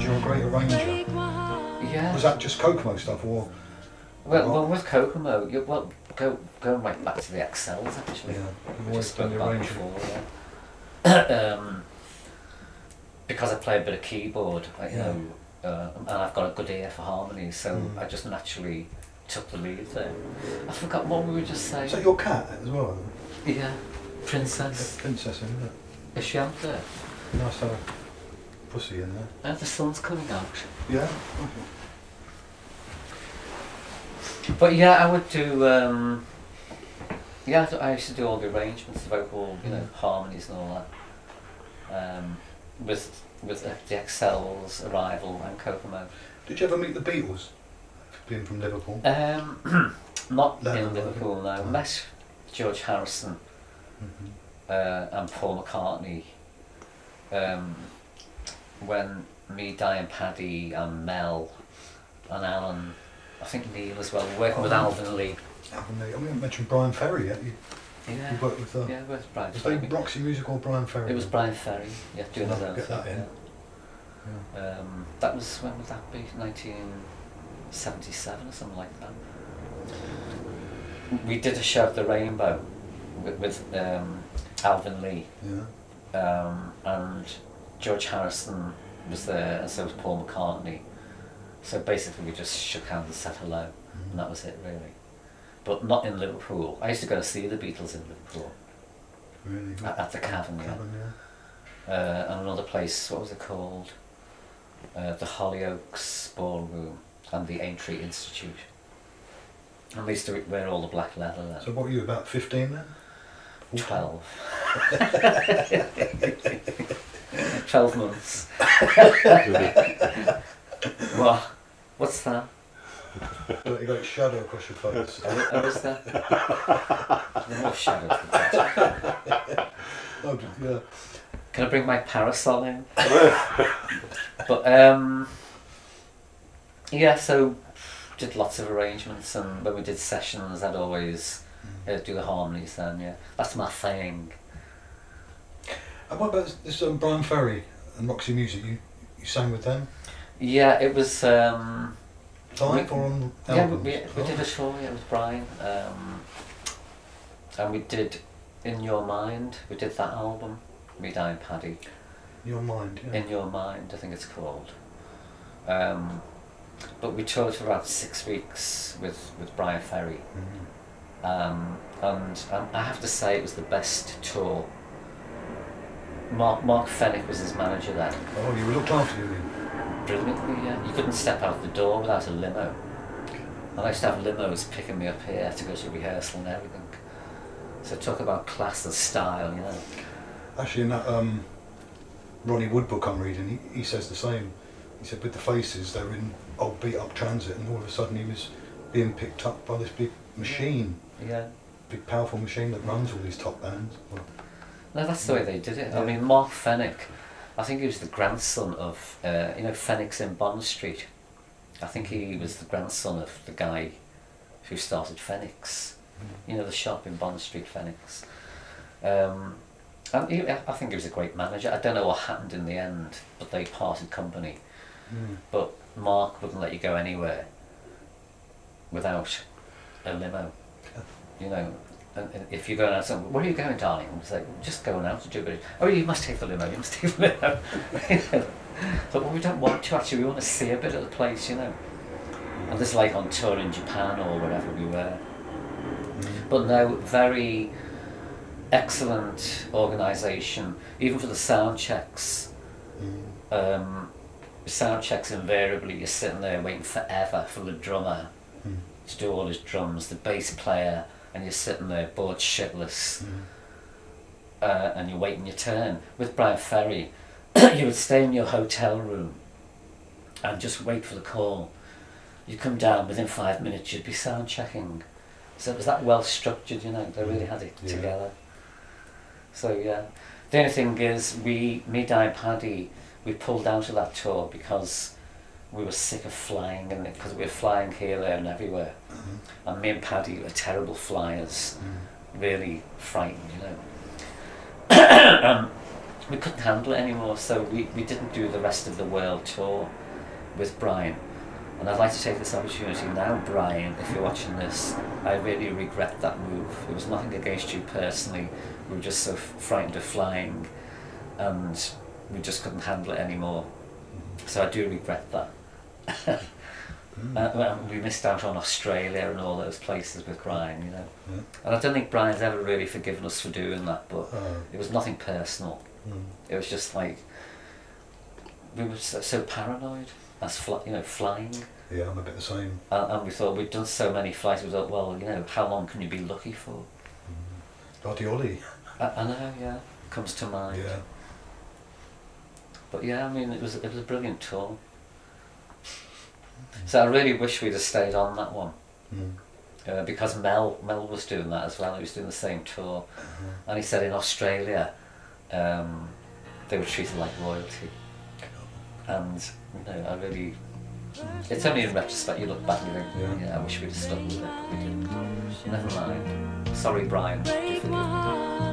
you're a great arranger. Yeah. Was that just Kokomo stuff, or? Well, with Kokomo, go right back to the XLs actually. Yeah, you've We always just done spoke the about arrangement. before, yeah. Because I play a bit of keyboard, you know, and I've got a good ear for harmony, so I just naturally took the lead there. I forgot what we were just saying. Is that your cat as well? Yeah, Princess. Princess, isn't it? Is she out there? Nice to have a pussy in there. The sun's coming out. Yeah. But yeah, I would do. Yeah, I used to do all the arrangements, the vocal, you know, harmonies and all that. With the Excels, Arrival and Kokomo. Did you ever meet the Beatles? Being from Liverpool. Not No, in Liverpool, no. Met George Harrison and Paul McCartney when me, Dyan and Paddy and Mel and Alan, I think Neil as well, working with Alvin Lee. Alvin Lee. We haven't mentioned Bryan Ferry yet. You worked with yeah, with Bryan was Ferry. they Roxy Music or Bryan Ferry? It was Bryan Ferry, yeah, doing his own Get thing. that in. Yeah. That was, when would that be? 1977 or something like that. We did a show at the Rainbow with Alvin Lee. Yeah. And George Harrison was there, and so was Paul McCartney. So basically we just shook hands and said hello, and that was it really. But not in Liverpool. I used to go to see the Beatles in Liverpool. Really? At the Cavern, yeah. And another place, what was it called? The Hollyoaks Ballroom and the Aintree Institute. And they used to wear all the black leather then. So what were you, about 15 then? 12. 12 months. What? What's that? You got a shadow across your face. Oh, is that? The more shadows the better. Oh, yeah. Can I bring my parasol in? But yeah, so did lots of arrangements, and when we did sessions I'd always do the harmonies then, yeah. That's my thing. And what about this Bryan Ferry and Roxy Music? You sang with them? Yeah, it was Live or on yeah, albums? we did a show, yeah, with Bryan, and we did In Your Mind, we did that album, me, Dyan and Paddy. Your Mind, yeah. In Your Mind, I think it's called. But we toured for about 6 weeks with Bryan Ferry. And I have to say it was the best tour. Marc Fenwick was his manager then. Oh, you were looked after, you mean? Brilliantly, yeah. You couldn't step out the door without a limo. And I used to have limos picking me up here to go to rehearsal and everything. So talk about class and style, you know. Actually, in that Ronnie Wood book I'm reading, he says the same. He said with the Faces, they were in old beat-up transit, and all of a sudden he was being picked up by this big machine. Yeah. Big powerful machine that runs all these top bands. Well, No, that's the way they did it. Yeah. I mean, Marc Fenwick, I think he was the grandson of, you know, Fenwick's in Bond Street. I think he was the grandson of the guy who started Fenwick's. You know, the shop in Bond Street, Fenwick's. And I think he was a great manager. I don't know what happened in the end, but they parted company. But Marc wouldn't let you go anywhere without a limo. You know, and if you're going out somewhere, where are you going, darling? It's like, just going out to do it. Oh, you must take the limo, you must take the limo. But well, we don't want to actually, we want to see a bit of the place, you know. And this is like on tour in Japan or wherever we were. But no, very excellent organisation, even for the sound checks. Sound checks invariably, you're sitting there waiting forever for the drummer to do all his drums, the bass player, and you're sitting there bored shitless, and you're waiting your turn. With Bryan Ferry, you would stay in your hotel room and just wait for the call. You come down, within 5 minutes you'd be sound checking. So it was that well structured, you know, they really had it together. So yeah, the only thing is, me, Dyan and Paddy, we pulled out of that tour because we were sick of flying, and because we were flying here, there and everywhere. And me and Paddy were terrible flyers, really frightened, you know. we couldn't handle it anymore, so we didn't do the rest of the world tour with Bryan. And I'd like to take this opportunity now, Bryan, if you're watching this, I really regret that move. It was nothing against you personally, we were just so frightened of flying and we just couldn't handle it anymore. So I do regret that. We missed out on Australia and all those places with Bryan, you know. Yeah. And I don't think Bryan's ever really forgiven us for doing that, but it was nothing personal. It was just like, we were so paranoid as flying. Yeah, I'm a bit the same. And we thought, we'd done so many flights, we thought, well, you know, how long can you be lucky for? Ollie. I know, yeah, comes to mind. Yeah. But yeah, I mean, it was a brilliant tour. So I really wish we'd have stayed on that one. Because Mel was doing that as well, he was doing the same tour. And he said in Australia, they were treated like royalty. And, you know, I really... It's only in retrospect you look back and you think, yeah, I wish we'd have stuck with it, but we didn't. Never mind. Sorry, Bryan, do forgive me.